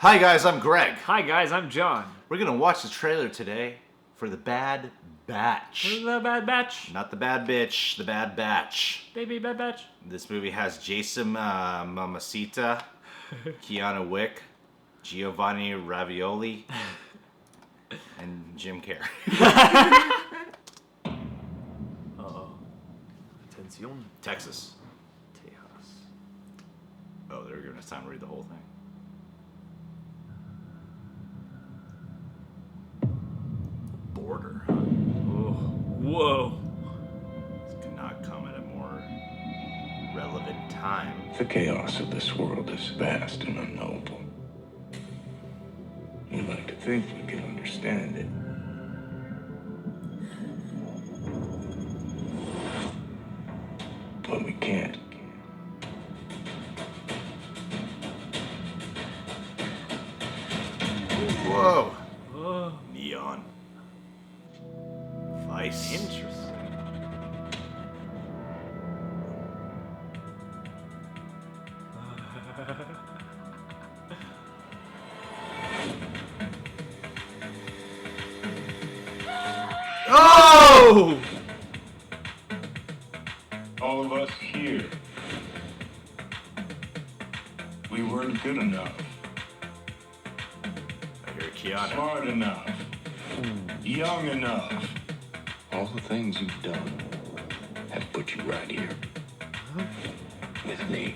Hi guys, I'm Greg. Hi guys, I'm John. We're gonna watch the trailer today for The Bad Batch. The Bad Batch. Not the Bad Bitch, The Bad Batch. Baby Bad Batch. This movie has Jason Mamacita, Keanu Wick, Giovanni Ravioli, and Jim Carrey. Uh-oh. Atención. Texas. Tejas. Oh, they're giving us time to read the whole thing. Border. Whoa. This could not come at a more relevant time. The chaos of this world is vast and unknowable. We like to think we can understand it. But we can't. Whoa. Oh, Neon. Vice. interesting. Oh! All of us here. We weren't good enough, I hear Keanu. smart enough, young enough. All the things you've done have put you right here. With me.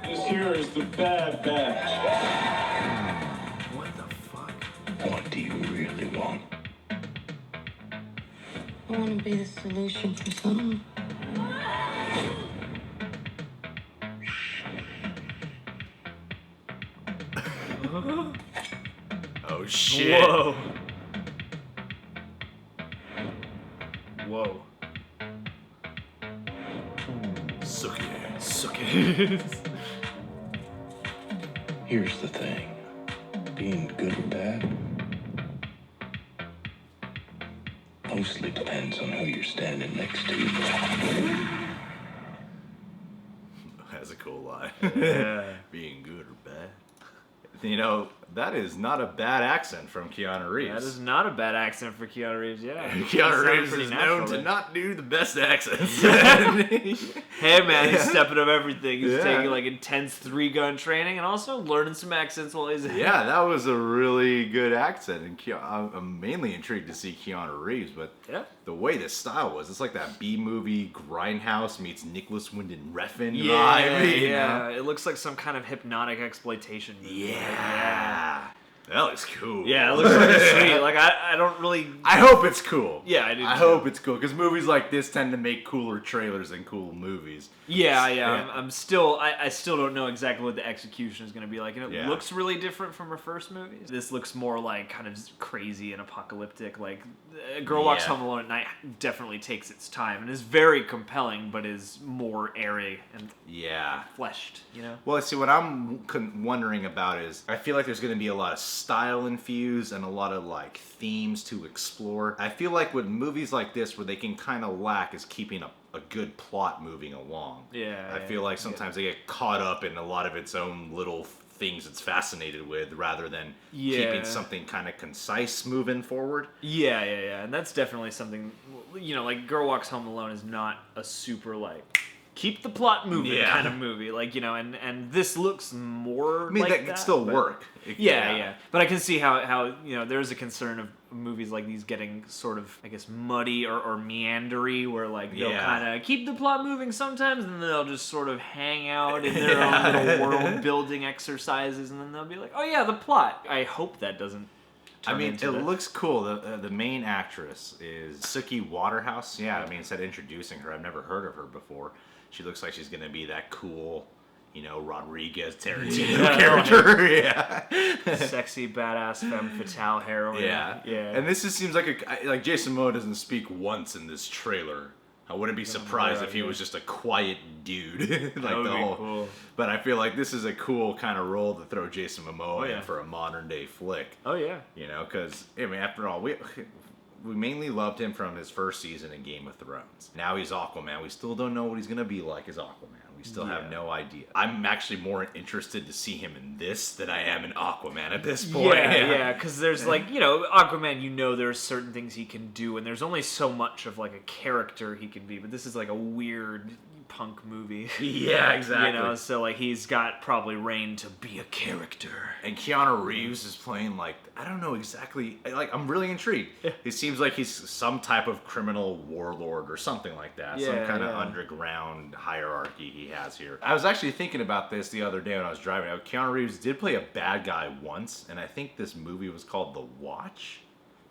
This here is the Bad Batch. What the fuck? What do you really want? I want to be the solution for something. Oh shit. Whoa. Whoa. Suck it. Suck it. Here's the thing. Being good or bad mostly depends on who you're standing next to. That's a cool line. Yeah. Being good or bad. You know, that is not a bad accent from Keanu Reeves. That is not a bad accent for Keanu Reeves, yeah. Keanu Reeves pretty is natural known to there. not do the best accents. Hey man, he's stepping up everything. He's Yeah. taking like intense 3-gun training and also learning some accents while he's Yeah, that was a really good accent. And I'm mainly intrigued to see Keanu Reeves, but Yeah. the way the style was, it's like that B-movie Grindhouse meets Nicholas Winding Refn Yeah, vibe. you yeah. know? It looks like some kind of hypnotic exploitation movie. Yeah. That looks cool. Yeah, it looks like it's sweet. Like I don't really. I hope it's cool. Yeah, I do I too. hope it's cool because movies like this tend to make cooler trailers than cool movies. Yeah. Yeah. I'm still. I still don't know exactly what the execution is going to be like, and it Yeah. looks really different from her first movies. This looks more like kind of crazy and apocalyptic. Like A Girl Walks Yeah. Home Alone at Night definitely takes its time and is very compelling, but is more airy and Yeah. fleshed. You know. Well, see, what I'm wondering about is I feel like there's going to be a lot of style infused and a lot of like themes to explore. I feel like with movies like this, where they can kind of lack is keeping a good plot moving along. Yeah. I feel like sometimes they get caught up in a lot of its own little things it's fascinated with rather than Yeah. keeping something kind of concise moving forward. Yeah, and that's definitely something. You know, like Girl Walks Home Alone is not a super like keep the plot moving Yeah. kind of movie. Like, you know, and this looks more. I mean, like that could still but- work. Yeah. But I can see how you know there's a concern of movies like these getting sort of, I guess, muddy or meandery, where like they'll Yeah. kind of keep the plot moving sometimes, and then they'll just sort of hang out in their own little world building exercises, and then they'll be like, oh yeah, the plot. I hope that doesn't. I turn mean, into it the- looks cool. The main actress is Suki Waterhouse. Yeah, I mean, instead of introducing her, I've never heard of her before. She looks like she's going to be that cool, you know, Rodriguez Tarantino Yeah, character. Yeah. sexy badass femme fatale heroine. Yeah. yeah. And this just seems like like Jason Momoa doesn't speak once in this trailer. I wouldn't be surprised if he was just a quiet dude. like That would the be whole. cool. But I feel like this is a cool kind of role to throw Jason Momoa yeah. in for a modern day flick. Oh yeah. You know, because I mean, after all, we mainly loved him from his first season in Game of Thrones. Now he's Aquaman. We still don't know what he's gonna be like as Aquaman. We still have no idea. I'm actually more interested to see him in this than I am in Aquaman at this point. Yeah, because there's like, Aquaman, there's certain things he can do, and there's only so much of like a character he can be, but this is like a weird punk movie. Yeah, exactly. So like he's got probably reign to be a character. And Keanu Reeves is playing like, I don't know exactly, like I'm really intrigued. It seems like he's some type of criminal warlord or something like that. Some kind of underground hierarchy he has here. I was actually thinking about this the other day when I was driving. Keanu Reeves did play a bad guy once, and I think this movie was called The Watch.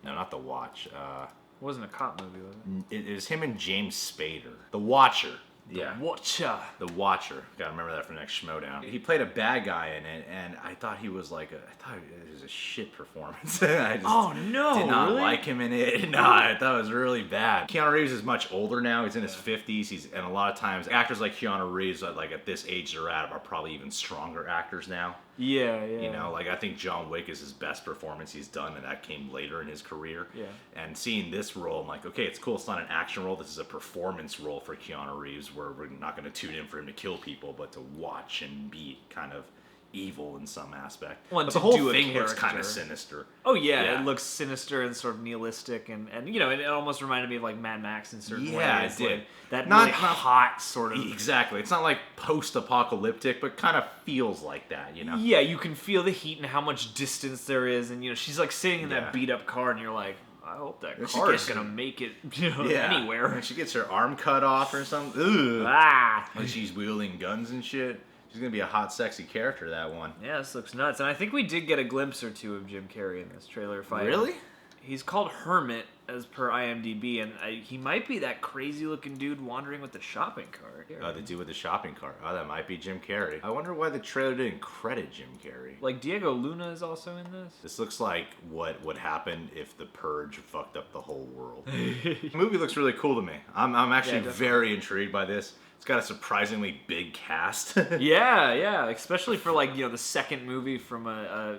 No, not The Watch. It wasn't a cop movie, was it? It was him and James Spader. The Watcher. Yeah. Watcher. The Watcher. Gotta remember that for the next Schmodown. He played a bad guy in it, and I thought he was like I thought it was a shit performance. I just did not like him in it. No, I thought it was really bad. Keanu Reeves is much older now. He's in his 50s. And a lot of times, actors like Keanu Reeves, like at this age they're at, are probably even stronger actors now. Yeah. Like I think John Wick is his best performance he's done, and that came later in his career. Yeah. And seeing this role, I'm like, okay, it's cool. It's not an action role. This is a performance role for Keanu Reeves, where we're not going to tune in for him to kill people, but to watch and be kind of evil in some aspect. Well, but the whole thing looks kind of sinister. Oh yeah, it looks sinister and sort of nihilistic, and it almost reminded me of like Mad Max in certain ways. Yeah, it did. Like, that not hot sort of. Exactly. It's not like post-apocalyptic, but kind of feels like that, Yeah, you can feel the heat and how much distance there is, and she's like sitting in that beat-up car, and you're like, I hope that car is gonna make it anywhere. And she gets her arm cut off or something. Ugh. Like she's wielding guns and shit. She's gonna be a hot, sexy character, that one. Yeah, this looks nuts. And I think we did get a glimpse or two of Jim Carrey in this trailer fight. Really? He's called Hermit as per IMDb, and he might be that crazy-looking dude wandering with the shopping cart. Oh, the dude with the shopping cart. Oh, that might be Jim Carrey. I wonder why the trailer didn't credit Jim Carrey. Like, Diego Luna is also in this? This looks like what would happen if The Purge fucked up the whole world. The movie looks really cool to me. I'm actually very intrigued by this. It's got a surprisingly big cast. yeah, especially for like the second movie from a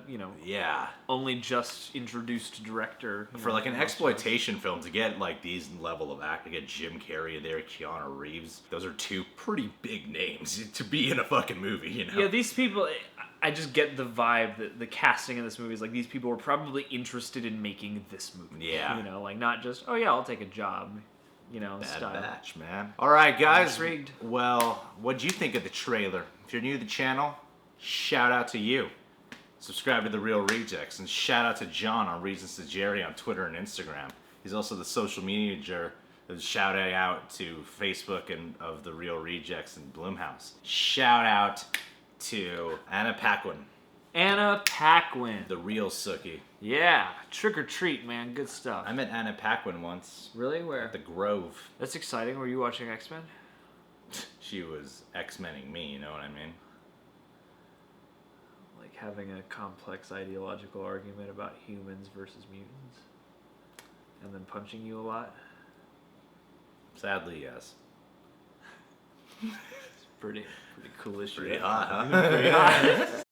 only just introduced director. For like an exploitation film, to get like these level of acting, get Jim Carrey there, Keanu Reeves, those are two pretty big names to be in a fucking movie. Yeah, these people. I just get the vibe that the casting in this movie is like these people were probably interested in making this movie. Yeah, like not just I'll take a job. Bad style. batch, man. All right, guys. I'm intrigued. Well, what'd you think of the trailer? If you're new to the channel, shout out to you. Subscribe to The Real Rejects, and shout out to John on Reasons to Jerry on Twitter and Instagram. He's also the social media shouting out to Facebook and of The Real Rejects and Bloomhouse. Shout out to Anna Paquin. Anna Paquin. The real Sookie. Yeah, Trick or Treat, man. Good stuff. I met Anna Paquin once. Really? Where? At the Grove. That's exciting. Were you watching X-Men? She was X-Menning me, you know what I mean? Like having a complex ideological argument about humans versus mutants? And then punching you a lot? Sadly, yes. Pretty cool issue. Pretty hot, huh? Pretty hot.